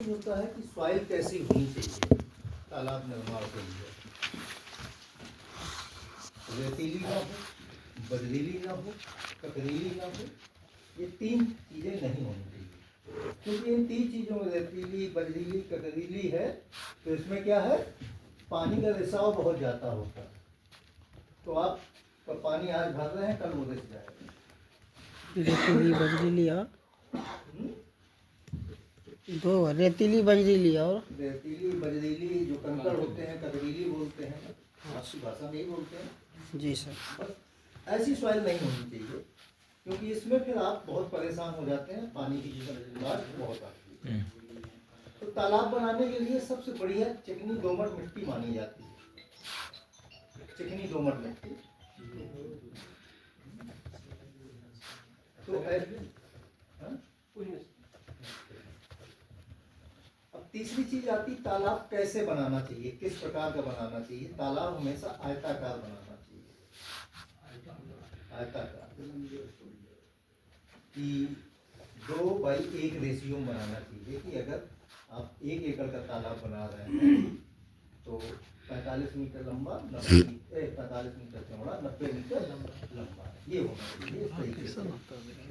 होता है कि सॉइल कैसी होनी चाहिए तालाब निर्माण के लिए। रेतीली ना हो, बजरीली ना हो, ककरीली ना हो, ये तीन चीज़ें नहीं होनी चाहिए। क्योंकि इन तीन चीज़ों में रेतीली, बजरीली, ककरीली है तो इसमें क्या है, पानी का रिसाव बहुत ज़्यादा होता है। तो आप पानी आज भर रहे हैं, कल वो रिस जाएगा। रेतीली बजरीली और दो रेतीली बजरीली और रेतीली बजरीली जो कंकड़ होते हैं, ककरीली बोलते हैं, आपकी भाषा में ही बोलते हैं। जी सर। बस ऐसी सॉइल नहीं होनी चाहिए, क्योंकि इसमें फिर आप बहुत परेशान हो जाते हैं, पानी की बात बहुत आती है। तो तालाब बनाने के लिए सबसे बढ़िया चिकनी दोमट मिट्टी मानी जाती है। चिकनी दोमट मिट्टी तो अब तीसरी चीज आती, तालाब कैसे बनाना चाहिए, किस प्रकार का बनाना चाहिए। तालाब हमेशा आयताकार बनाना चाहिए। आयताकार कि 2:1 रेशियो बनाना चाहिए। कि अगर आप 1 एकड़ का तालाब बना रहे हैं तो 45 मीटर लंबा, 45 मीटर चौड़ा, 90 मीटर लंबा, ये होना चाहिए। इस तरीके से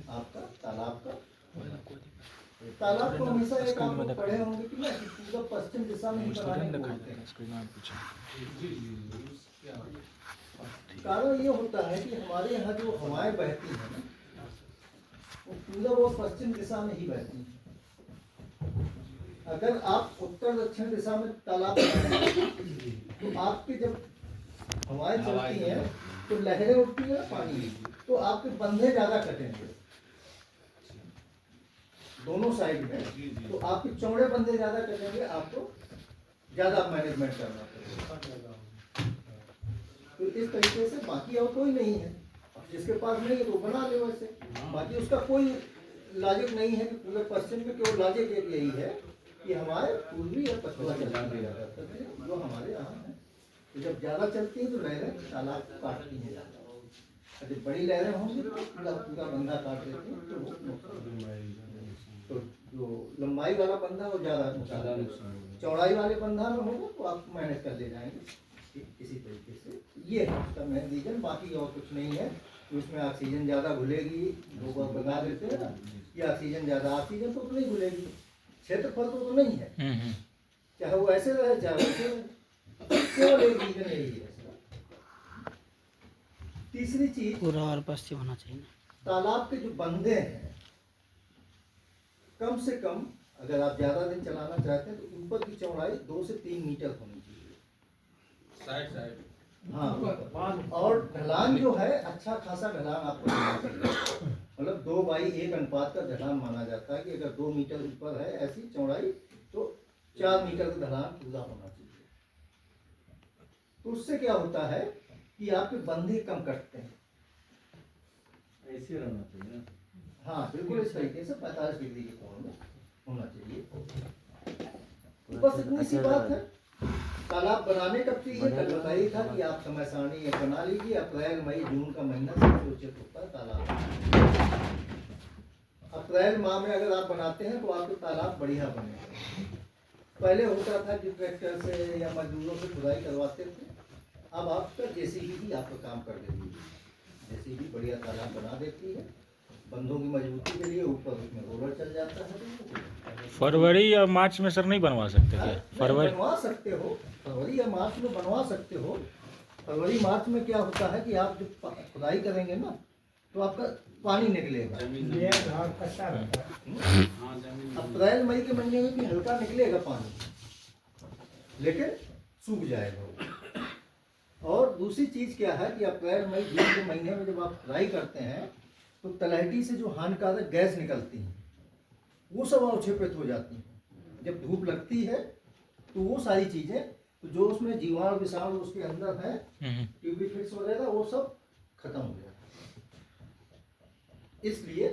आपका तालाब का तालाब को हमेशा एक आप लोग पढ़े होंगे कि ना, कि पूरा पश्चिम दिशा में ही बनाने को बोलते हैं। कारण ये होता है कि हमारे यहाँ जो हवाएं बहती हैं ना, वो पश्चिम दिशा में ही बहती हैं। अगर आप उत्तर दक्षिण दिशा में तालाब बनाएंगे तो आपके जब हवाएं चलती हैं तो लहरें उठती हैं पानी की, तो आपके बंधे ज्यादा कटेंगे दोनों साइड में। तो आपके चौड़े बंधे ज्यादा कटेंगे, आपको ज्यादा मैनेजमेंट करना पड़ेगा। तो इस तरीके से बाकी और कोई नहीं है, जिसके पास नहीं है तो बना ले वैसे। बाकी उसका कोई लॉजिक नहीं है कि पूरे पश्चिम में केवल लॉजिक एक यही है कि हमारे पूर्वी या पछुआ चलती है, जो हमारे यहाँ है। तो जब ज्यादा चलती है तो लहरें तालाब को काटती हैं ज्यादा। जब बड़ी लहरें होंगी तो पूरा बंधा काट देती हैं, तो वो तो जो लंबाई वाला बंधा वो ज्यादा चौड़ाई वाले बंधा में होगा तो आप मैनेज कर ले जाएंगे इसी तरीके से। ये है उसका मेन रीजन, बाकी और कुछ नहीं है। तो उसमें ऑक्सीजन ज़्यादा घुलेगी, लोग बता देते हैं ना कि ऑक्सीजन ज़्यादा, ऑक्सीजन तो नहीं घुलेगी, क्षेत्रफल तो नहीं है, चाहे वो ऐसे रहे चाहे वैसे रहे, केवल एक रीजन यही है इसका। तीसरी चीज, पूरा और पश्चिम होना चाहिए। तालाब के जो बंदे हैं, कम से कम अगर आप ज्यादा दिन चलाना चाहते हैं तो ऊपर की चौड़ाई 2 से 3 मीटर होनी चाहिए। साइड हाँ, और ढलान जो है अच्छा खासा ढलान आपको मतलब 2:1 अनुपात का ढलान माना जाता है। कि अगर 2 मीटर ऊपर है ऐसी चौड़ाई तो 4 मीटर का ढलान पूरा होना चाहिए। तो उससे क्या होता है कि आपके बंधे कम कटते हैं। ऐसे रहना चाहिए। हाँ बिल्कुल, इस तरीके से 45 डिग्री के कोण में होना चाहिए। बस इतनी सी बात है। तालाब बनाने कब चाहिए, कल बताइए था कि आप समय सारणी बना लीजिए। अप्रैल मई जून का महीना सबसे उचित होता है तालाब। अप्रैल माह में अगर आप बनाते हैं तो आपके तालाब बढ़िया बनेगा। पहले होता था कि ट्रैक्टर से या मजदूरों से खुदाई करवाते थे, अब आपका जेसीबी ही आपका काम कर देती है। जेसीबी बढ़िया तालाब बना देती है। बंधों की मजबूती के लिए ऊपर उसमें रोलर चल जाता है। फरवरी या मार्च में सर नहीं बनवा सकते क्या? फरवरी बनवा सकते हो, फरवरी या मार्च में बनवा सकते हो। फरवरी मार्च में क्या होता है कि आप जब खुदाई करेंगे ना तो आपका पानी निकलेगा। अप्रैल मई के महीने में भी हल्का निकलेगा पानी, लेकिन सूख जाएगा। और दूसरी चीज क्या है कि अप्रैल मई जून के महीने में जब आप खुदाई करते हैं तो तलहटी से जो हानिकारक गैस निकलती है वो सब अवक्षेपित हो जाती है। जब धूप लगती है तो वो सारी चीजें, तो जो उसमें जीवाणु विषाणु उसके अंदर है, ट्यूबिफिक्स वगैरह, वो सब खत्म हो जाता है। इसलिए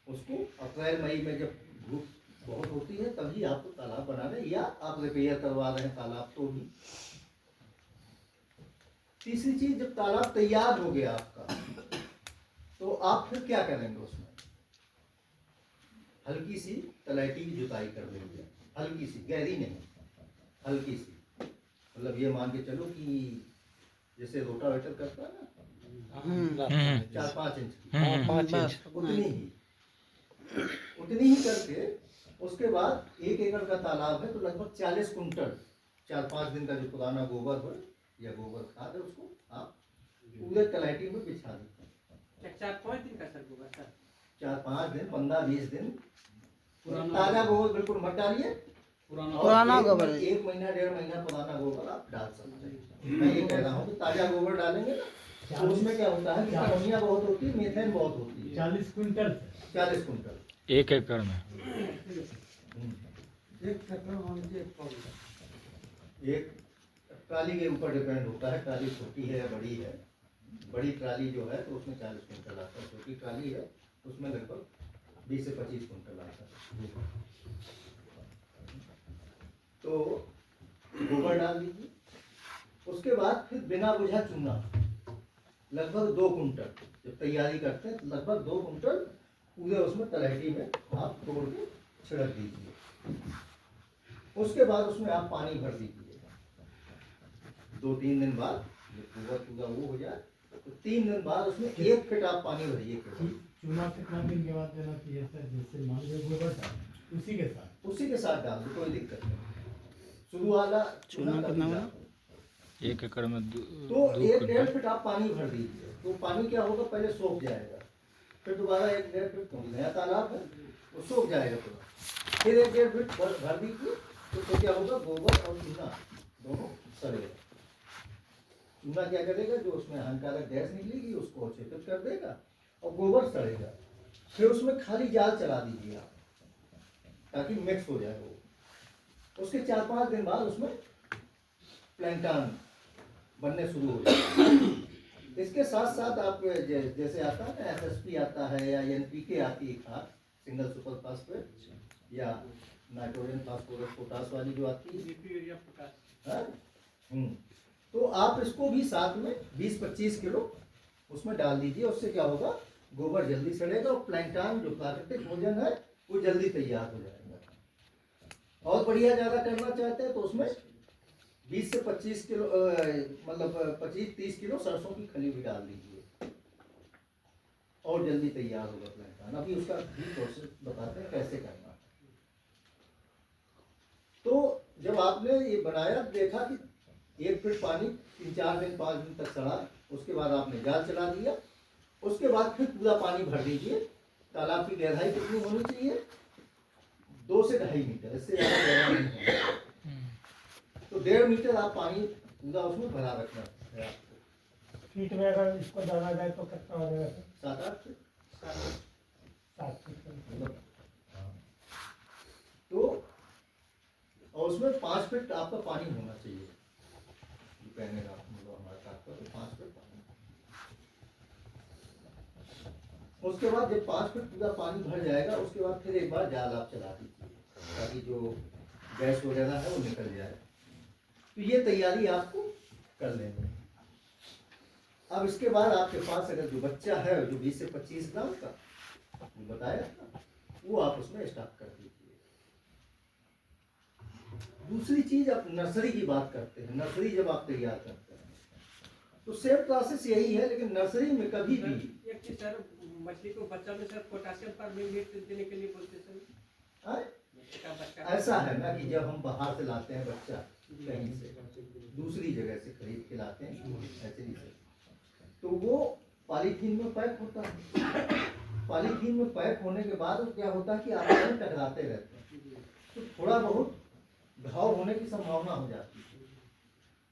उसको अप्रैल मई में जब धूप बहुत होती है तभी आपको तालाब बनाना, या आप रिपेयर करवा रहे हैं तालाब तो भी। तीसरी चीज, जब तालाब तैयार हो गया आपका तो आप फिर क्या करेंगे, उसमें हल्की सी तलहटी की जुताई कर देंगे। हल्की सी, गहरी नहीं, हल्की सी, मतलब ये मान के चलो कि जैसे रोटावेटर करता है ना, 4-5 इंच की, बस उतनी ही करके उसके बाद 1 एकड़ का तालाब है तो लगभग 40 कुंटल 4-5 दिन का जो पुराना गोबर हो या गोबर खाद है उसको आप पूरे कलेटी में बिछा देते हैं। 4-5 दिन का सर होगा सर? 4-5 दिन, 15-20 दिन ताजा गोबर बिल्कुल मत डालिए। पुराना गोबर है। 1 महीना 1.5 महीना पुराना गोबर आप डाल सकते हैं। मैं ये कह रहा हूँ कि ताजा गोबर डालेंगे ना तो उसमें क्या होता है कि अमोनिया बहुत होती है, मीथेन बहुत होती है। 40 क्विंटल 40 कुंटल 1 एकड़ में। एक ट्राली के ऊपर डिपेंड होता है, ट्राली छोटी है या बड़ी है। बड़ी ट्राली जो है तो उसमें 40 कुंटल आता है, छोटी ट्राली है उसमें लगभग 20 से 25 कुंटल आता है। तो गोबर डाल दीजिए, उसके बाद फिर बिना बुझा चूना लगभग 2 कुंटल, जब तैयारी करते हैं लगभग 2 कुंटल पूरे उसमें तलहटी में आप तोड़ के छिड़क दीजिए। उसके बाद उसमें आप पानी भर दीजिए। 2-3 दिन बाद जब पूरा वो हो जाए तो 3 दिन बाद उसमें 1 फीट आप पानी भरिए। चूना कितना दिन के बाद देना चाहिए सर? जैसे मान लो गोबर डाल उसी के साथ डाल दो, कोई दिक्कत नहीं। शुरू वाला चूना कितना बना? 1 एकड़ में तो 1-1.5 फीट आप पानी भर दीजिए। तो पानी क्या होगा, पहले सूख जाएगा, फिर दोबारा 1-1.5 फीट, नया तालाब है वो सूख जाएगा पूरा, फिर 1-1.5 फीट भर दीजिए। तो क्या होगा, गोबर और चूना दोनों सड़ेगा। चूना क्या करेगा, जो उसमें हानिकारक गैस निकलेगी उसको अवशोषित कर देगा और गोबर सड़ेगा। फिर उसमें खाली जाल चला दीजिए आप ताकि मिक्स हो जाए वो। उसके 4-5 दिन बाद उसमें प्लैंकटन बनने शुरू हो जाए। इसके साथ साथ आप जैसे आता है ना SSP आता है या NPK आती है खाद, सिंगल सुपर फास्फेट या नाइट्रोजन फास्फोरस पोटास वाली जो आती है, तो आप इसको भी साथ में 20-25 किलो उसमें डाल दीजिए। उससे क्या होगा, गोबर जल्दी सड़ेगा और प्लैंकटन जो प्राकृतिक भोजन है वो जल्दी तैयार हो जाएगा। और बढ़िया ज़्यादा करना चाहते हैं तो उसमें 20 से 25 किलो मतलब 25-30 किलो सरसों की खली भी डाल दीजिए और जल्दी तैयार होगा प्लैंकटन। अभी उसका भी प्रोसेस बताते हैं कैसे करना है। तो जब आपने ये बनाया, देखा कि 1 फीट पानी 3-4 दिन 5 दिन तक सड़ा, उसके बाद आपने जाल चला दिया। उसके बाद फिर पूरा पानी भर दीजिए। तालाब की गहराई कितनी होनी चाहिए, 2 से 2.5 मीटर, इससे ज़्यादा गहरा नहीं होगा। तो 1.5 मीटर आप पानी पूरा उसमें भरा रखना है आपको। फीट में अगर इसको डाला जाए तो कितना हो जाएगा? 7-8 फीट। 7 फीट। तो और उसमें 5 फीट आपका पानी होना चाहिए, कहने का मतलब हमारे साथ तो 5 फीट पानी। उसके बाद जब 5 फीट पूरा पानी भर जाएगा, उसके बाद फिर एक बार जाल आप चला दीजिए ताकि जो गैस वगैरह है वो निकल जाए। तो ये तैयारी आपको कर लेनी है। अब इसके बाद आपके पास अगर जो बच्चा है जो 20 से 25 ग्राम का बताया था, वो आप उसमें स्टॉक कर दीजिए। दूसरी चीज, आप नर्सरी की बात करते हैं। नर्सरी जब आप तैयार करते हैं तो सेम प्रोसेस यही है, लेकिन नर्सरी में कभी भी एक चीज सर, मछली को बच्चा में सर पोटासियम परमैंगनेट देने के लिए बोलते सर। ऐसा है ना कि जब हम बाहर से लाते हैं बच्चा कहीं से दूसरी जगह से खरीद के लाते हैं नर्सरी से, तो वो पॉलीथीन में पैक होता है। पॉलीथीन में पैक होने के बाद वो क्या होता है कि आपस में टकराते रहते हैं, तो थोड़ा बहुत घाव होने की संभावना हो जाती है।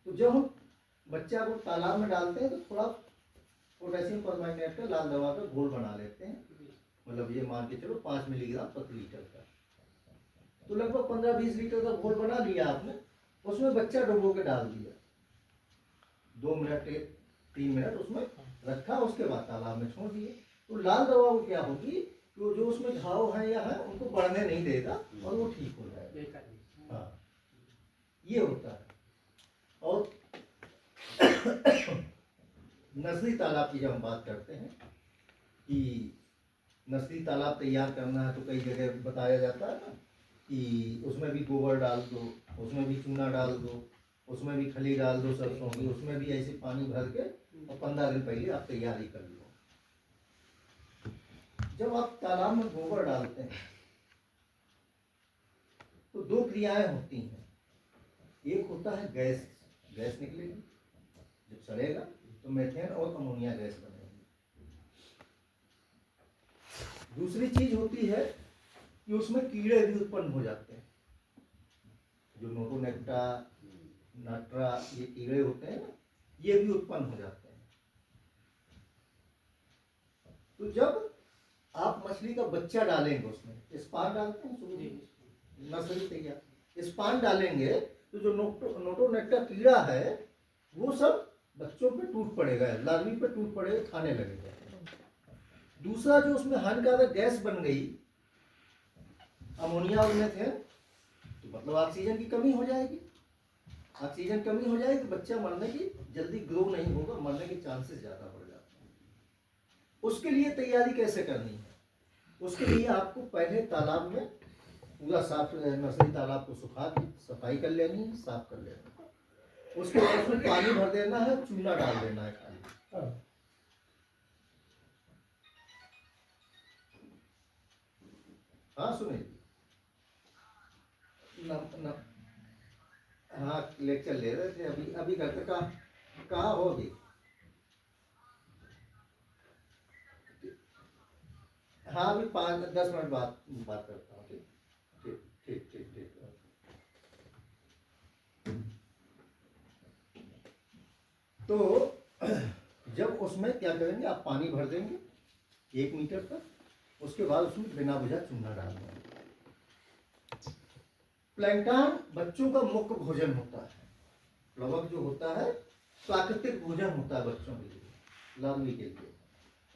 तो जब हम बच्चा को तालाब में डालते हैं तो थोड़ा पोटेशियम परमैंगनेट का लाल दवा का घोल बना लेते हैं, मतलब ये मान के चलो 5 मिलीग्राम प्रति लीटर का। तो लगभग 15-20 लीटर का घोल बना लिया आपने, उसमें बच्चा डुबो के डाल दिया, 2 मिनट 3 मिनट उसमें रखा, उसके बाद तालाब में छोड़ दिए। तो लाल दवा वो क्या होगी, तो जो उसमें घाव है या है उनको बढ़ने नहीं देगा और वो ठीक हो जाएगा। हाँ, ये होता है। और नर्सरी तालाब की जब हम बात करते हैं कि नर्सरी तालाब तैयार करना है तो कई जगह बताया जाता है ना कि उसमें भी गोबर डाल दो, उसमें भी चूना डाल दो, उसमें भी खली डाल दो सरसों की, उसमें भी ऐसे पानी भर के और 15 दिन पहले आप तैयारी कर लो। जब आप तालाब में गोबर डालते हैं तो दो क्रियाएं होती हैं। एक होता है गैस, गैस निकलेगी, जब सड़ेगा तो मीथेन और अमोनिया गैस बनेगी। दूसरी चीज होती है कि उसमें कीड़े भी उत्पन्न हो जाते हैं, जो नोटोनेक्टा, नाट्रा, ये कीड़े होते हैं ना, ये भी उत्पन्न हो जाते हैं। तो जब आप मछली का बच्चा डालेंगे, उसमें स्पान डालते हैं, नर्सरी तैयार स्पान डालेंगे तो जो नोटोनेक्टा कीड़ा है वो सब बच्चों पे टूट पड़ेगा, लार्वी पे टूट पड़ेगा, खाने लगेगा। दूसरा जो उसमें हानिकारक गैस बन गई अमोनिया और मीथेन, तो मतलब ऑक्सीजन की कमी हो जाएगी। ऑक्सीजन कमी हो जाएगी, बच्चा मरने की जल्दी ग्रो नहीं होगा, मरने के चांसेस ज़्यादा बढ़ जाते हैं। उसके लिए तैयारी कैसे करनी है? उसके लिए आपको पहले तालाब में पूरा साफ, नर्सरी तालाब को सुखा के सफाई कर लेनी है, साफ कर लेना है। उसके बाद उसमें पानी भर देना है, चूना डाल देना है खाली। हाँ सुनिए न, हाँ लेक्चर ले रहे थे, अभी अभी करते कहाँ होगी? हाँ अभी 5-10 मिनट बाद बात करता हूँ। ठीक ठीक ठीक ठीक ठीक। तो जब उसमें क्या करेंगे, आप पानी भर देंगे 1 मीटर तक, उसके बाद उसमें बिना बुझा चूना डाल देंगे। प्लैंक्टन बच्चों का मुख्य भोजन होता है। प्लवक जो होता है प्राकृतिक भोजन होता है बच्चों के लिए, लार्वी के लिए।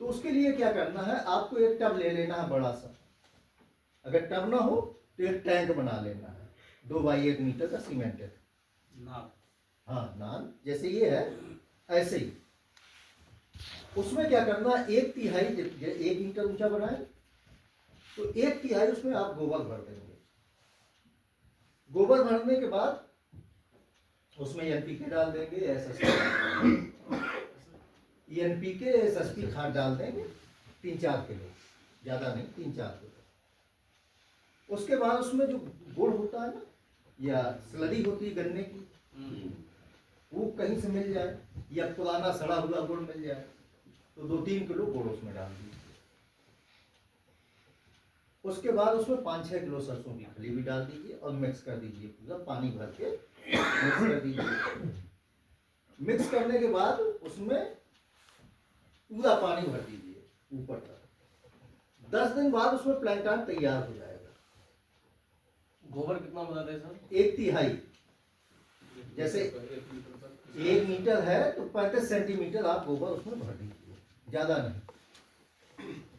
तो उसके लिए क्या करना है, आपको एक टब ले लेना है बड़ा सा। अगर टब ना हो तो एक टैंक बना लेना है 2 बाई 1 मीटर का सीमेंटेड नाल। हाँ नाल जैसे ये है, ऐसे ही। उसमें क्या करना है, 1/3 1 मीटर ऊंचा बनाए तो 1/3 उसमें आप गोबर भर देंगे। गोबर भरने के बाद उसमें एनपीके डाल देंगे, एनपीके एसएसपी खाद डाल देंगे 3-4 किलो, ज़्यादा नहीं 3-4 किलो। उसके बाद उसमें जो गुड़ होता है ना, या स्लरी होती है गन्ने की, वो कहीं से मिल जाए, या पुराना सड़ा हुआ गुड़ मिल जाए, तो 2-3 किलो गुड़ उसमें डाल दीजिए। उसके बाद उसमें 5-6 किलो सरसों की खली भी डाल दीजिए और मिक्स कर दीजिए, पूरा पानी भर के मिक्स कर दीजिए। मिक्स करने के बाद उसमें पूरा पानी भर दीजिए ऊपर तक। 10 दिन बाद उसमें प्लैंक्टन तैयार हो जाएगा। गोबर कितना बताते हैं सर? 1/3। जैसे 1 मीटर है तो 35 सेंटीमीटर आप गोबर उसमें भर दीजिए, ज़्यादा नहीं।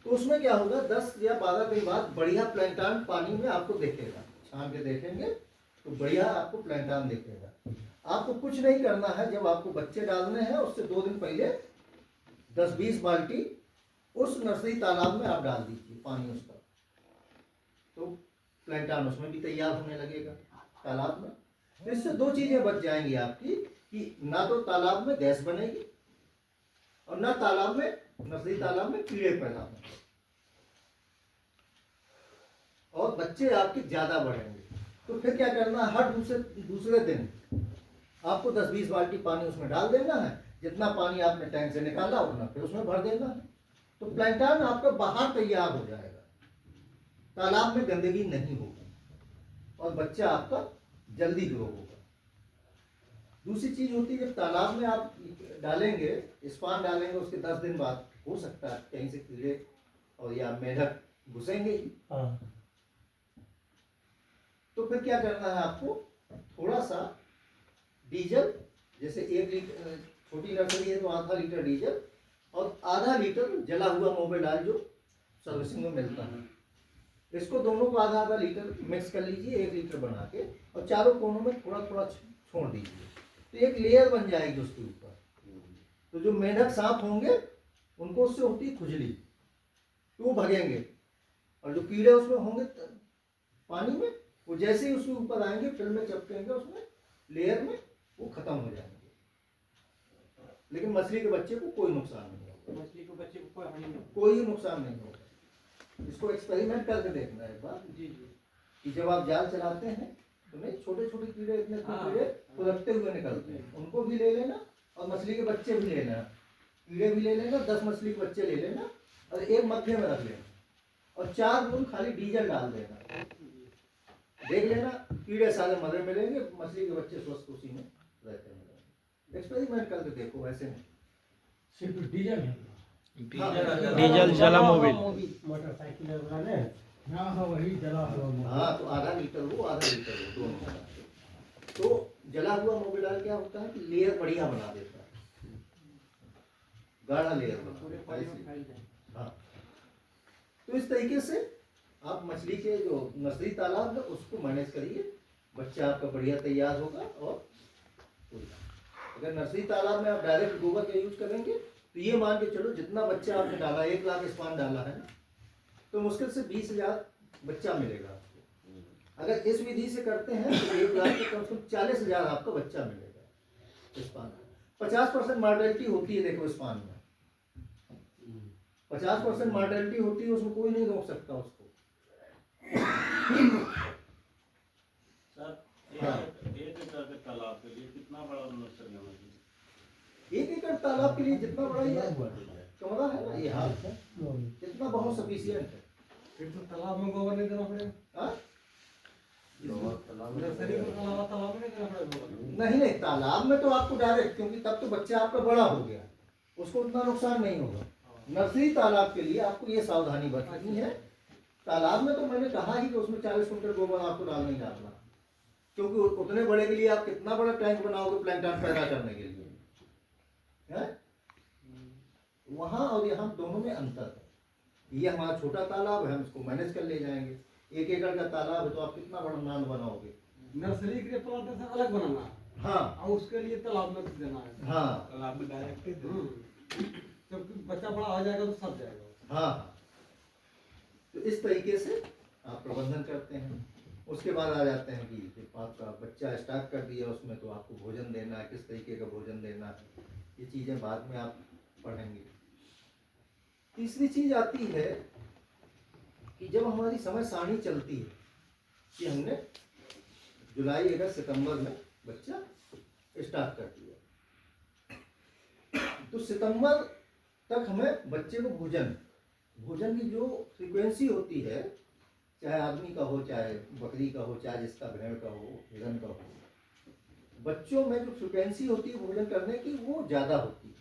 तो उसमें क्या होगा, 10 या 12 दिन बाद बढ़िया प्लैंक्टन पानी में आपको दिखेगा। छान के देखेंगे तो बढ़िया आपको प्लैंक्टन दिखेगा। आपको कुछ नहीं करना है, जब आपको बच्चे डालने हैं उससे 2 दिन पहले 10-20 बाल्टी उस नर्सरी तालाब में आप डाल दीजिए पानी उसका, तो प्लैंक्टन उसमें भी तैयार होने लगेगा तालाब में। तो इससे 2 चीज़ें बच जाएंगी आपकी, कि ना तो तालाब में गैस बनेगी और ना तालाब में, नर्सरी तालाब में कीड़े पैदा होंगे, और बच्चे आपके ज़्यादा बढ़ेंगे। तो फिर क्या करना है, हर दूसरे दिन आपको 10-20 बाल्टी पानी उसमें डाल देना है। जितना पानी आपने टैंक से निकाला उतना फिर उसमें भर देना है। तो प्लैंक्टन आपका बाहर तैयार हो जाएगा, तालाब में गंदगी नहीं होगी और बच्चा आपका जल्दी ग्रो होगा। दूसरी चीज़ होती है, जब तालाब में आप डालेंगे, स्पान डालेंगे, उसके 10 दिन बाद हो सकता है कहीं से कीड़े और या मेढक घुसेंगे ही। तो फिर क्या करना है, आपको थोड़ा सा डीजल, जैसे 1 लीटर, छोटी नर्सरी है तो आधा लीटर डीजल और आधा लीटर जला हुआ मोबिल ऑयल जो सर्विसिंग में मिलता है, इसको दोनों को आधा लीटर मिक्स कर लीजिए 1 लीटर बना के, और चारों कोनों में थोड़ा थोड़ा छोड़ दीजिए, तो एक लेयर बन जाएगी उसके ऊपर। तो जो मेंढक सांप होंगे उनको उससे होती है खुजली, तो वो भगेंगे, और जो कीड़े उसमें होंगे पानी में वो जैसे ही उसके ऊपर आएंगे फिल्म में चपकेंगे, उसमें लेयर में वो खत्म हो जाएंगे। लेकिन मछली के बच्चे को कोई नुकसान नहीं होगा, मछली को बच्चे को कोई हानि नहीं होगी। कोई नुकसान नहीं होगा। इसको एक्सपेरिमेंट करके देखना है एक बार जी जी। कि जब आप जाल चलाते हैं तो नहीं छोटे छोटे कीड़े, इतने कीड़े उलटते हुए निकलते हैं, उनको भी ले लेना और मछली के बच्चे भी ले लेना, कीड़े भी ले लेना, 10 मछली के बच्चे ले लेना और एक मग्गे में रख लेना और 4 बूंद खाली डीजल डाल देना, देख लेना कीड़े सारे मरे मिलेंगे, मछली के बच्चे स्वस्थ उसी में रहते हैं। एक्सपेरिमेंट करके देखो, वैसे नहीं। सिर्फ डीजल है। डीजल जला मोबिल। मोटरसाइकिल वाले हाँ वही जला हुआ मोबिल। हाँ तो आधा लीटर वो, आधा लीटर वो, दोनों। तो जला हुआ मोबिल क्या होता है कि लेयर बढ़िया बना देता है, गाढ़ा लेयर पूरे बना पानी देता में है। फैल जाए। हाँ, तो इस तरीके से आप मछली के जो नर्सरी तालाब है उसको मैनेज करिए, बच्चा आपका बढ़िया तैयार होगा। और अगर नर्सरी तालाब में आप डायरेक्ट गोबर का यूज करेंगे तो ये मान के चलो जितना बच्चा आपने डाला, 1 लाख स्पान डाला है ना, तो मुश्किल से 20,000 बच्चा मिलेगा आपको। अगर इस विधि से करते हैं तो 1 लाख में कम से कम 40,000 आपका बच्चा मिलेगा स्पान। 50% मॉर्टेलिटी होती है, देखो स्पान में 50% मॉर्टेलिटी होती है, उसमें कोई नहीं रोक सकता उसको। एक एकड़ के तालाब के लिए कितना बड़ा नर्सरी होना चाहिए? 1 एकड़ तालाब के लिए जितना बड़ा ये कमरा है ना, ये हाल है, इतना बहुत सफिशियंट है। फिर तो तालाब में गोबर नहीं देना पड़ेगा। हाँ? नर्सरी के अलावा तालाब में नहीं देना पड़ेगा गोबर। नहीं, तालाब में तो आपको डायरेक्ट, क्योंकि तब तो बच्चा आपका बड़ा हो गया, उसको उतना नुकसान नहीं होगा। नर्सरी तालाब के लिए आपको ये सावधानी बरतनी है। तालाब में तो मैंने कहा ही कि उसमें 40 कुंटल गोबर आपको डालना ही डालना, क्योंकि उतने बड़े के लिए आप कितना बड़ा टैंक बनाओगे प्लैंक्टन पैदा करने के लिए, है? वहाँ और यहाँ दोनों में अंतर है। ये हमारा छोटा तालाब है, हम इसको मैनेज कर ले जाएंगे। 1 एकड़ का तालाब है तो आप कितना बड़ा नान बनाओगे। नर्सरी के प्लांट से अलग बनाना है हाँ और उसके लिए तालाब में देना है। हाँ तालाब में डायरेक्ट जब बच्चा बड़ा हो जाएगा तो सब जाएगा। हाँ, तो इस तरीके से आप प्रबंधन करते हैं। उसके बाद आ जाते हैं कि जब आपका बच्चा स्टार्ट कर दिया उसमें, तो आपको भोजन देना है, किस तरीके का भोजन देना है, ये चीज़ें बाद में आप पढ़ेंगे। तीसरी चीज़ आती है कि जब हमारी समय सारणी चलती है कि हमने जुलाई, अगस्त, सितंबर में बच्चा स्टार्ट कर दिया, तो सितंबर तक हमें बच्चे को भोजन की जो फ्रीक्वेंसी होती है, चाहे आदमी का हो, चाहे बकरी का हो, चाहे जिसका भेड़ का हो, हिरन का हो, बच्चों में जो फ्रीक्वेंसी होती है भोजन करने की वो ज़्यादा होती है।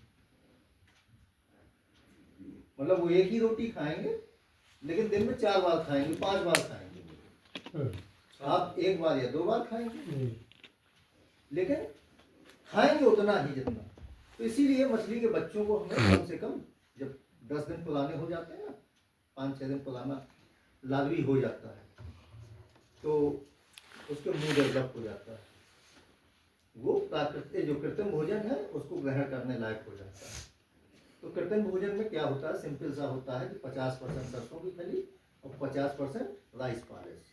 मतलब वो एक ही रोटी खाएंगे लेकिन दिन में 4 बार खाएंगे, 5 बार खाएंगे। आप 1 बार या 2 बार खाएंगे, लेकिन खाएंगे उतना ही जितना। तो इसीलिए मछली के बच्चों को हमें कम से कम, जब 10 दिन पुराने हो जाते हैं ना, 5-6 दिन पुराना लालवी हो जाता है, तो उसके मुंह डेवलप हो जाता है, वो प्राकृतिक जो कृत्रिम भोजन है उसको ग्रहण करने लायक हो जाता है। तो कृत्रिम भोजन में क्या होता है, सिंपल सा होता है कि 50% सरसों की खली और 50% राइस पालिश,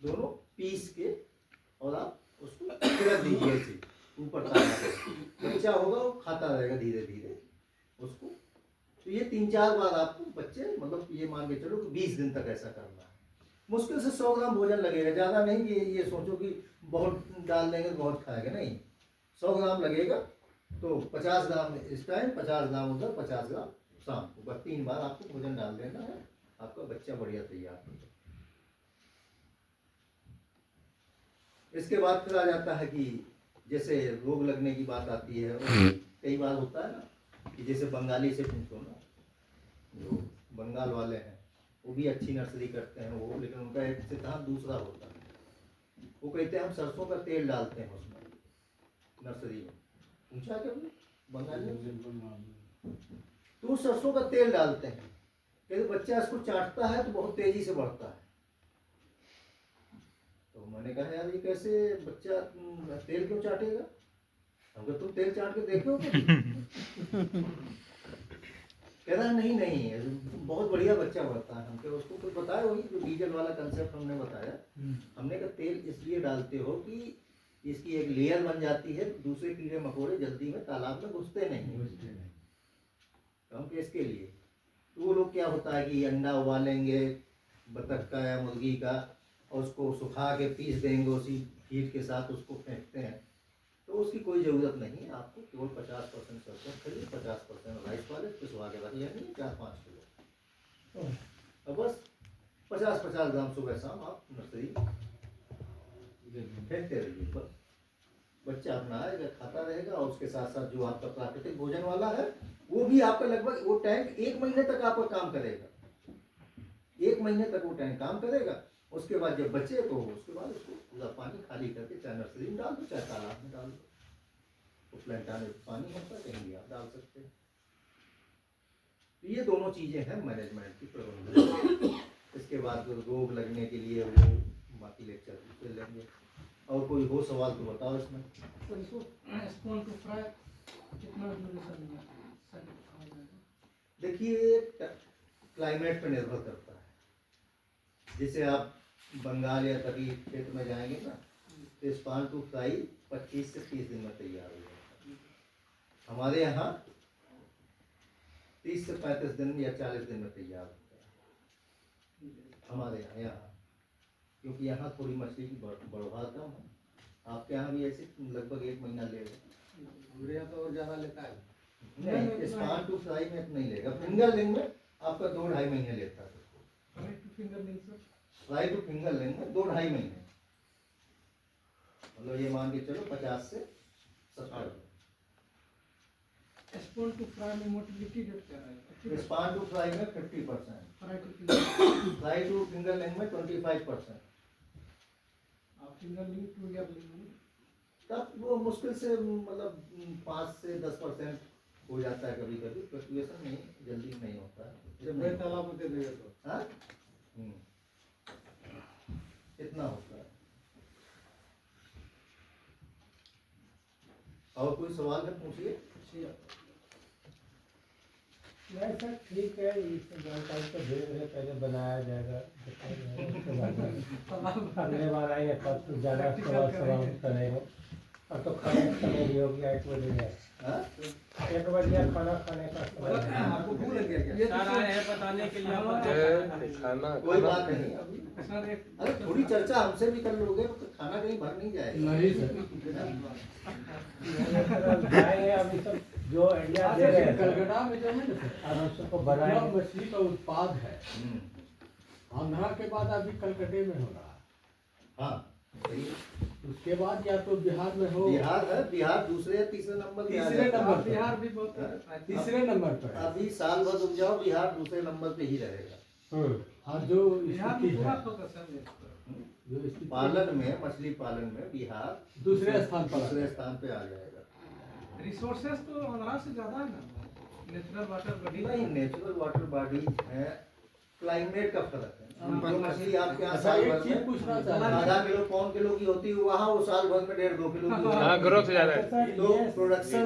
दोनों पीस के और आप उसको छिड़क दीजिए ऐसे ऊपर ताला, बच्चा होगा वो खाता रहेगा धीरे धीरे उसको। तो ये 3-4 बार आपको बच्चे, मतलब ये मान के चलो कि 20 दिन तक ऐसा करना है। मुश्किल से 100 ग्राम भोजन लगेगा, ज़्यादा नहीं कि ये सोचो कि बहुत डाल देंगे तो बहुत खाएगा, नहीं, 100 ग्राम लगेगा। तो 50 ग्राम इस टाइम, 50 ग्राम उधर, 50 ग्राम शाम को, बस 3 बार आपको भोजन डाल देना है, आपका बच्चा बढ़िया तैयार हो जाएगा। इसके बाद फिर आ जाता है कि जैसे रोग लगने की बात आती है, कई बार होता है ना कि जैसे बंगाली से पूछो ना, जो बंगाल वाले हैं वो भी अच्छी नर्सरी करते हैं वो, लेकिन उनका एक सिद्धांत दूसरा होता है। वो कहते हैं हम सरसों का तेल डालते हैं उसमें नर्सरी में, पूछा कभी बंगाली में? तो सरसों का तेल डालते हैं, कहते बच्चा इसको चाटता है तो बहुत तेजी से बढ़ता है। तो मैंने कहा यार ये कैसे बच्चा तेल क्यों चाटेगा? हम तुम तेल चाट के देखो कह रहा है नहीं नहीं है, बहुत बढ़िया बच्चा बढ़ता है। हम कहे उसको कुछ बताया वही जो डीजल वाला कंसेप्ट हमने बताया। हमने कहा तेल इसलिए डालते हो कि इसकी एक लेयर बन जाती है, दूसरे कीड़े मकोड़े जल्दी में तालाब में घुसते नहीं। तो हम इसके लिए तो वो लोग क्या होता है कि अंडा उबालेंगे बतख का या मुर्गी का और उसको सुखा के पीस देंगे, उसी फीड के साथ उसको फेंकते हैं। तो उसकी कोई ज़रूरत नहीं है, आपको केवल 50% सरसों खरीद 50% राइस वाले पिसवा के रख लेंगे 4-5 किलो। अब बस 50-50 ग्राम सुबह शाम आप नर्सरी फेंकते रहिए। बस बच्चा अपना आएगा खाता रहेगा, और उसके साथ साथ जो आपका प्राकृतिक भोजन वाला है वो भी आपका लगभग वो टैंक 1 महीने तक आपका काम करेगा। 1 महीने तक वो टैंक काम करेगा। उसके बाद जब बचे तो उसके बाद उसको पूरा पानी खाली करके चाहे नर्सरी में डाल दो चाहे तालाब में डाल दो। तो प्लांटा में पानी होता है, कहीं भी आप डाल सकते हैं। तो ये दोनों चीज़ें हैं मैनेजमेंट की, प्रबंधन। इसके बाद रोग लगने के लिए वो बाकी लेक्चर फिर लेंगे। और कोई हो सवाल तो बताओ इसमें। तो इसको स्पून टू फ्राई कितना ड्यूरेशन में देखिए क्लाइमेट पर निर्भर करता है। जैसे आप बंगाल या तटी क्षेत्र में जाएंगे ना तो स्पान टू फ्राई 25 से 30 दिन में तैयार हो जाएगा। हमारे यहाँ 30 से 35 दिन या 40 दिन में तैयार होता है हमारे यहाँ क्योंकि यहाँ थोड़ी मछली की बढ़ोहार कम है। आपके यहाँ भी ऐसे लगभग 1 महीना लेगा। हमारे यहाँ तो और ज़्यादा लेता है। नहीं, स्पान टू फ्राई में नहीं लेगा। फिंगरलिंग में आपका 2-2.5 महीने लेता है। फ्राई टू फिंगरलिंग में 2-2.5 महीने, मतलब ये मान के चलो 50 से 70। स्पून टू फ्राई में मोटिलिटी रेट क्या है? स्पान टू फ्राई में 50%, fry to finger fry to fingerling में 25%। और fingerling to yearling तब वो मुश्किल से मतलब 5 से 10% हो जाता है। कभी कभी फ्लक्चुएशन नहीं जल्दी नहीं होता है। जब मैं तालाब में दे देगा तो हाँ इतना होता है। और कोई सवाल है पूछिए। नहीं सर ठीक है, इस जानकारी को धीरे धीरे पहले बनाया जाएगा, बताया जाएगा, उसके बाद अगले बार आएंगे तब तो ज़्यादा सवाल करेंगे। अब तो खाने का समय भी हो गया 1 बजे है। 1 बजे खाना खाने का समय है। आपको भूख लग गया क्या? सर आए हैं बताने के लिए कोई बात नहीं। अभी सर एक अरे थोड़ी चर्चा हमसे भी कर लोगे तो खाना कहीं भर नहीं जाएगा। नहीं सर आए अभी सब जो आइडिया दे रहे हैं कलकत्ता में जो है ना और हम सबको बनाए मछली का उत्पाद है आंध्रा के बाद अभी कलकत्ते में हो रहा है। हाँ सही। उसके बाद या तो बिहार में हो, बिहार है, बिहार दूसरे या तीसरे नंबर पे आ तीसरे जाता है। नंबर बिहार भी बहुत तीसरे नंबर पर है। अभी साल भर रुक जाओ बिहार दूसरे नंबर पे ही रहेगा। और जो स्थिति है जो स्थिति पालन में मछली पालन में बिहार दूसरे स्थान पर दूसरे स्थान पे आ जाएगा। रिसोर्सेस तो आंध्रा से ज्यादा है ना, नेचुरल वाटर बॉडी नहीं नेचुरल वाटर बॉडी है, क्लाइमेट का फर्क है। जो मछली आपके यहाँ अच्छा, साल एक भर चीज में पूछना चाह रहा आधा किलो 1 किलो की होती है, वहाँ वो साल भर में 1.5-2 किलो की होती है। हाँ ग्रोथ ज़्यादा है। तो प्रोडक्शन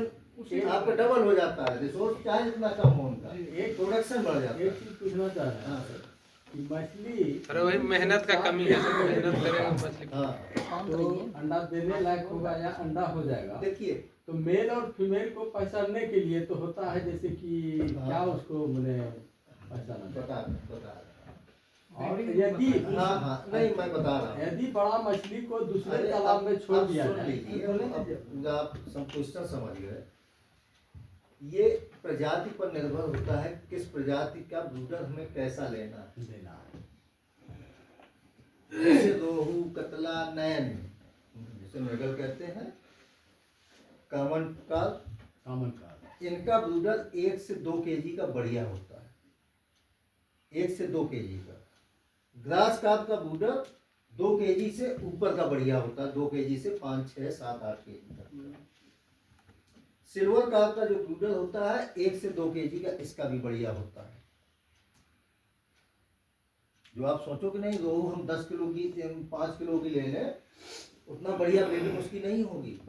आपका डबल हो जाता है। रिसोर्स चाहे जितना कम हो उनका, एक प्रोडक्शन बढ़ जाता है। एक चीज पूछना चाह रहा हाँ है सर। कि मछली अरे वही मेहनत का कमी है, सब मेहनत करेगा मछली। हाँ तो अंडा देने लायक होगा या अंडा हो जाएगा, देखिए तो मेल और फीमेल को पहचानने के लिए तो होता है जैसे कि क्या उसको मैंने पहचाना बता जाए। रहा और यदि हाँ हाँ नहीं मैं बता रहा हूँ। यदि बड़ा मछली को दूसरे अरे तालाब में छोड़ आप दिया सुन जाए लीजिए, अब आप क्वेश्चन समझ गए। ये प्रजाति पर निर्भर होता है किस प्रजाति का ब्रूडर हमें कैसा लेना है। देना है। जैसे रोहू कतला नयन जिसे मृगल कहते हैं, कॉमन कार्प, कॉमन का इनका ब्रूडर 1 से 2 केजी का बढ़िया होता है। 1 से 2 केजी का। ग्रास कार्प का ब्रूडर 2 केजी से ऊपर का बढ़िया होता है, 2 केजी से 5, 6, 7, 8 केजी तक। सिल्वर कार्प का जो ब्रूडर होता है 1 से 2 केजी का, इसका भी बढ़िया होता है। जो आप सोचो कि नहीं रोहू हम 10 किलो की 5 किलो की ले लें, उतना बढ़िया ब्रीडिंग उसकी नहीं होगी।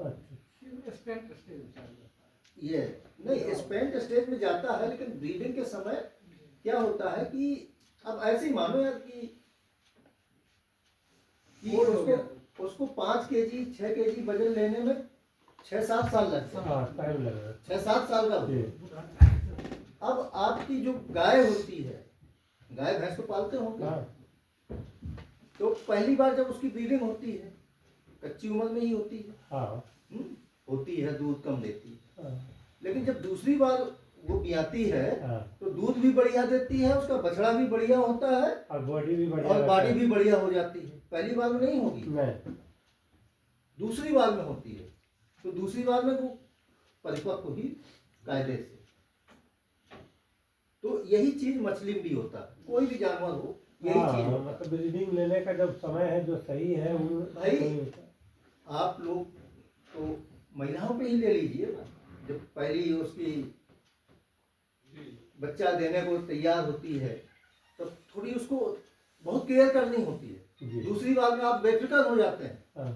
ये नहीं स्पेंट स्टेज में जाता है, लेकिन ब्रीडिंग के समय क्या होता है कि अब ऐसे ही मानो यार कि उसको 5 केजी 6 केजी वजन लेने में 6-7 साल लगते हैं। हाँ टाइम लगेगा 6-7 साल का जी। होगा। अब आपकी जो गाय होती है, गाय भैंस तो पालते होंगे, हाँ तो पहली बार जब उसकी ब्रीडिंग होती है कच्ची उम्र में ही होती है, हाँ होती है, दूध कम देती है। हाँ लेकिन जब दूसरी बार वो ब्याती है हाँ। तो दूध भी बढ़िया देती है, उसका बछड़ा भी बढ़िया होता है और बॉडी भी बढ़िया और रहता बॉडी है। भी बढ़िया हो जाती है। पहली बार में नहीं होगी, नहीं दूसरी बार में होती है। तो दूसरी बार में वो परिपक्व ही कायदे से। तो यही चीज मछली में भी होता है, कोई भी जानवर हो यही चीज हाँ, होता है। मतलब ब्रीडिंग लेने का जब समय है जो सही है वो भाई, आप लोग तो महिलाओं पे ही ले लीजिए ना, जब पहली उसकी बच्चा देने को तैयार होती है तो थोड़ी उसको बहुत केयर करनी होती है। जी। दूसरी बार में आप बेफिक्र हो जाते हैं। हाँ।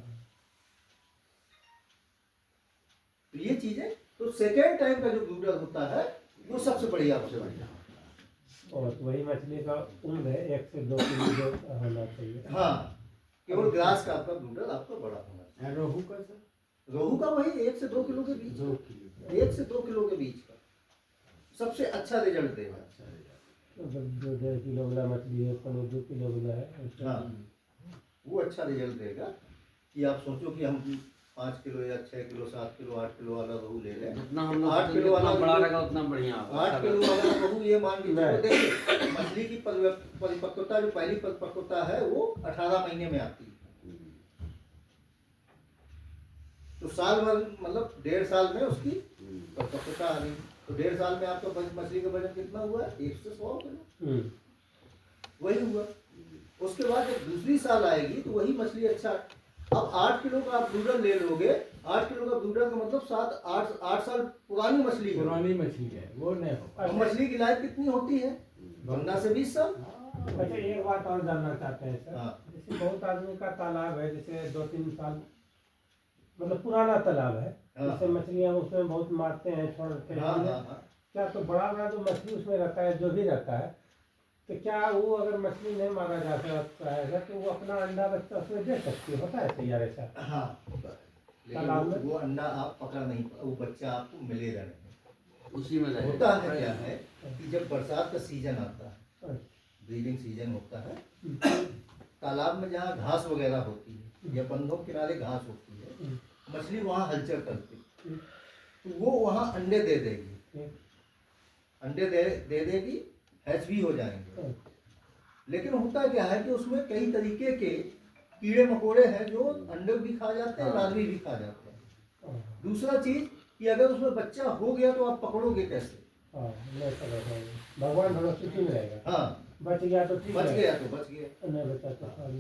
तो ये चीजें, तो सेकेंड टाइम का जो ब्रूडर होता है वो सबसे बढ़िया होता है। और वही मछली का उम्र है 1 से 2 किलो जो होना चाहिए। हाँ, केवल ग्लास का आपका ब्रूडर आपका बड़ा होना चाहिए। रोहू का सर रोहू का वही 1 से 2 किलो के बीच, 2 किलो 1 से 2 किलो के बीच का सबसे अच्छा रिजल्ट देगा। मतलब जो 1.5 किलो वाला मछली है 2 किलो वाला है उसका। हाँ, वो अच्छा रिजल्ट देगा कि आप सोचो कि हम 5 किलो या 6 किलो 7 किलो 8 किलो वाला रोहू ले रहे हैं। जितना हम लोग 8 किलो वाला बड़ा रहेगा उतना बढ़िया होगा। 8 किलो वाला रोहू ये मान के चलो, देखिए मछली की परिपक्वता जो पहली परिपक्वता है वो 18 महीने में आती है। तो साल भर मतलब 1.5 साल में उसकी परिपक्वता आ गई। तो 1.5 साल में आपका मछली का वजन कितना हुआ है? 1 से 100 किलो वही हुआ। उसके बाद जब दूसरी साल आएगी तो वही मछली अच्छा। अब 8 किलो का आप ब्रूडर ले लोगे, 8 किलो का ब्रूडर का मतलब 7-8 साल पुरानी मछली है। पुरानी मछली है वो नहीं हो। अब मछली की लाइफ कितनी होती है? 15 से 20 साल। अच्छा एक बात और जानना चाहते हैं सर। हाँ। जैसे बहुत आदमी का तालाब है, जैसे 2-3 साल मतलब पुराना तालाब है, हाँ। जैसे मछलियाँ उसमें बहुत मारते हैं छोड़ते हाँ, हैं। हाँ, हाँ। क्या तो बड़ा बड़ा जो मछली उसमें रहता है जो भी रहता है, तो क्या वो अगर मछली नहीं मारा जा सकता है तो वो अपना अंडा बच्चा उसमें दे सकती है? होता है तैयार ऐसा? हाँ, होता है। लेकिन तालाब में? वो अंडा आप पकड़ नहीं, वो बच्चा आपको मिलेगा नहीं। उसी में रहेगा। होता है क्या है कि जब बरसात का सीजन आता है, ब्रीडिंग सीजन होता है, तालाब में जहाँ घास वगैरह होती है या बंधों के किनारे घास होती है, मछली वहाँ हलचल करती है, तो वो वहाँ अंडे दे देगी, अंडे दे देगी, हैच भी हो जाएंगे। लेकिन होता क्या है कि उसमें कई तरीके के कीड़े मकोड़े हैं जो अंडे भी खा जाते हैं, लार्वी भी खा जाते हैं। दूसरा चीज कि अगर उसमें बच्चा हो गया तो आप पकड़ोगे कैसे? भगवान भरोसे ठीक रहेगा। हाँ, बच गया तो ठीक बच है, गया तो बच गया। नहीं बचा तो खाली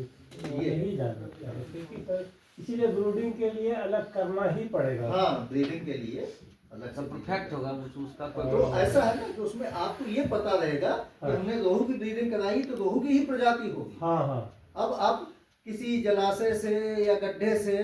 ये यही जानना चाहिए। क्योंकि सर इसीलिए ब्रूडिंग के लिए अलग करना ही पड़ेगा। हाँ, ब्रीडिंग के लिए अलग सब से परफेक्ट होगा उसका कोई तो ऐसा है ना कि उसमें आपको ये पता रहेगा कि हमने रोहू की ब्रीडिंग कराई तो रोहू की ही प्रजाति होगी। हाँ हाँ अब आप किसी जलाशय से या गड्ढे से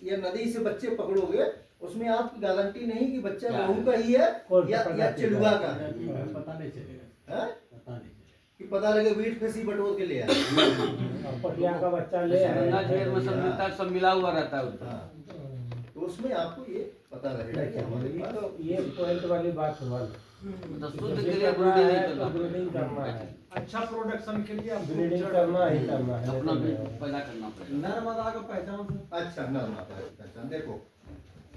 या नदी से बच्चे पकड़ोगे, उसमें आपकी गारंटी नहीं कि बच्चा रोहू का ही है या चिड़ुआ का है। पता नहीं चलेगा। हैं? पता नहीं चलेगा। कि पता लगे वीट फेसी बटोर के ले आए। और पटिया का बच्चा ले आए। गंगा झील में सब मिलता है, सब मिला हुआ रहता है उसमें। हाँ, तो उसमें आपको ये पता रहेगा कि हमारे ये पास तो ये पॉइंट वाली बात हुआ। तो शुद्ध के लिए ब्रीडिंग नहीं करना ब्रीडिंग करना है, अच्छा प्रोडक्शन के लिए आप ब्रीडिंग करना ही करना है। अपना भी पैदा करना पड़ेगा। नर्मदा का पहचान अच्छा नर्मा का पहचान। देखो,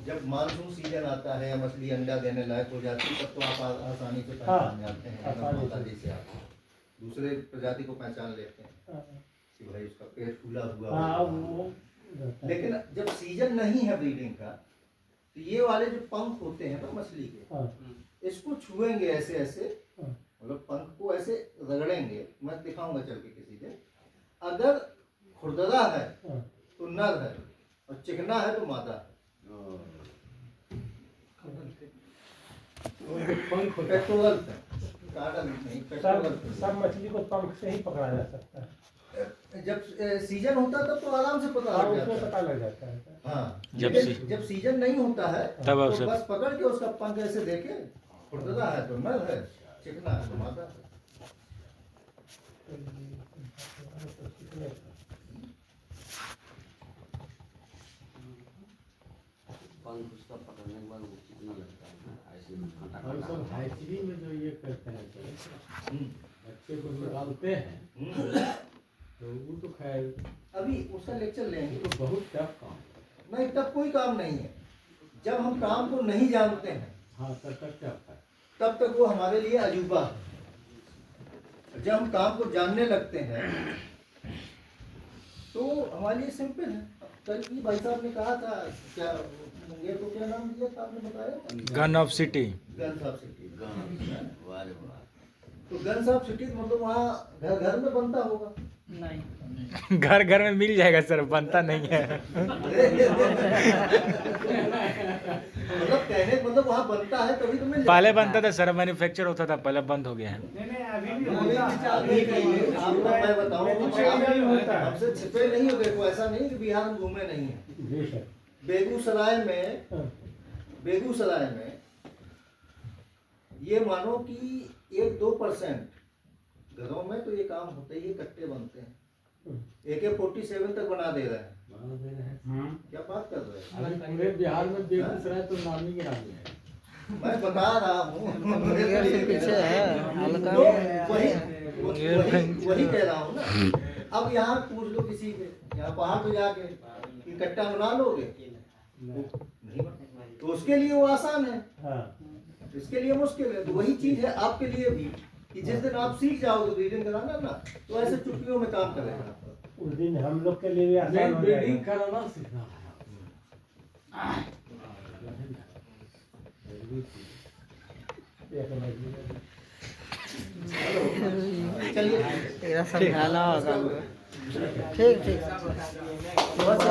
जब मानसून सीजन आता है या मछली अंडा देने लायक हो जाती है तब तो आप आसानी से पहचान जाते हैं। आसानी से। नर्मदा जैसे आप दूसरे प्रजाति को पहचान लेते हैं कि भाई उसका पेट फूला हुआ हाँ होगा। वो लेकिन जब सीजन नहीं है ब्रीडिंग का तो ये वाले जो पंख होते हैं ना मछली के, हाँ इसको छुएंगे ऐसे ऐसे, हाँ। मतलब पंख को ऐसे रगड़ेंगे। मैं दिखाऊंगा चल के किसी दिन। अगर खुरदरा है हाँ। तो नर है और चिकना है तो मादा है। पेट्रोल काटल नहीं, पेट्रोल सब मछली को पंख से ही पकड़ा जा सकता है। जब सीजन होता है तब तो आराम से पता हाँ लग उसमें जाता पता लग जाता है। है। हाँ जब लेकिन जब सीजन नहीं होता है तब आप तो सब- बस पकड़ के उसका पंख ऐसे देखे, खुरदला है तो नर है, चिकना है तो मादा है। पंख उसका पकड़ने के बाद वो कितना लगता है ना, ऐसे में कांटा हम काटा सब होता है। हैचरी में जो ये करते हैं तो हम्म, बच्चे को निकालते हैं हम्म। तो वो तो खैर अभी उसका लेक्चर लेंगे। वो तो बहुत टफ काम है। नहीं तब कोई काम नहीं है, जब हम काम को नहीं जानते हैं हाँ तब तक टफ है। तब तक वो हमारे लिए अजूबा है। जब हम काम को जानने लगते हैं तो हमारे लिए सिंपल है। कल भी भाई साहब ने कहा था, क्या मुंगेर को क्या नाम दिया था आपने बताया? Gun of city. Guns of city. वाह रे वाह। तो गन्स ऑफ सिटी मतलब वहाँ घर घर में बनता होगा। घर घर में मिल जाएगा सर, बनता नहीं है। मतलब कहने का मतलब वहाँ बनता है तभी तो मिल पहले बनता था सर, मैन्युफैक्चर होता था, पहले बंद हो गया है। नहीं नहीं अभी भी अभी होता है। कहिए, आपको मैं बताऊं, मैन्युफैक्चरिंग भी होता है। हमसे छिपे नहीं हो गए। ऐसा नहीं कि बिहार में घूमे नहीं है। जी सर। बेगूसराय में ये मानो कि 1-2% घरों में तो ये काम होता ही है, कट्टे बनते हैं। AK-47 तक बना दे रहे हैं। बना दे रहे हैं। क्या बात कर रहे हैं? अभी पूरे बिहार में बेगूसराय तो नामी गिरामी है। मैं बता रहा हूँ। मुंगेर से पीछे है हल्का। तो वही कह रहा हूँ ना। अब यहाँ पूछ लो किसी के, यहाँ पहाड़ पे जाके कि कट्टा बना लोगे, नहीं बना। तो उसके लिए वो आसान है, हाँ इसके लिए मुश्किल है। तो वही चीज है आपके लिए भी कि जिस दिन आप सीख जाओगे रीडिंग कराना ना, तो ऐसे चुटकियों में काम करेगा। उस दिन हम लोग के लिए भी आसान हो बिल्डिंग जाएगा। कराना सीखना है। एक महीने। चलिए समझाना होगा। ठीक ठीक।